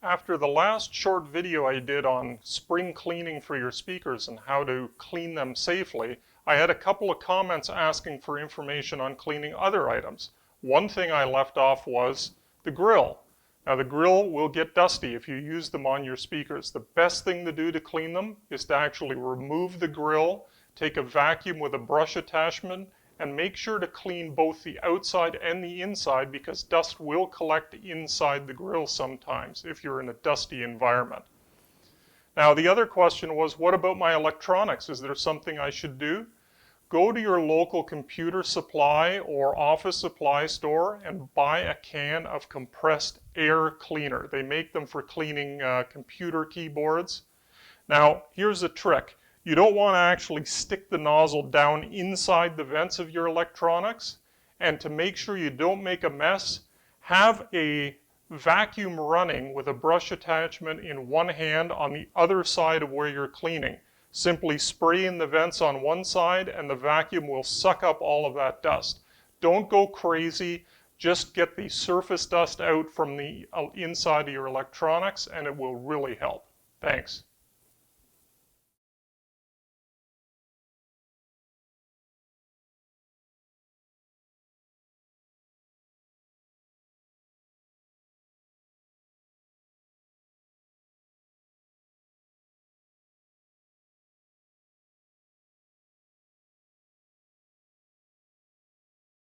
After the last short video I did on spring cleaning for your speakers and how to clean them safely, I had a couple of comments asking for information on cleaning other items. One thing I left off was the grill. Now the grill will get dusty if you use them on your speakers. The best thing to do to clean them is to actually remove the grill, take a vacuum with a brush attachment, and make sure to clean both the outside and the inside because dust will collect inside the grill sometimes if you're in a dusty environment. Now the other question was, what about my electronics? Is there something I should do? Go to your local computer supply or office supply store and buy a can of compressed air cleaner. They make them for cleaning computer keyboards. Now here's a trick. You don't want to actually stick the nozzle down inside the vents of your electronics, and to make sure you don't make a mess, have a vacuum running with a brush attachment in one hand on the other side of where you're cleaning. Simply spray in the vents on one side and the vacuum will suck up all of that dust. Don't go crazy, just get the surface dust out from the inside of your electronics and it will really help. Thanks.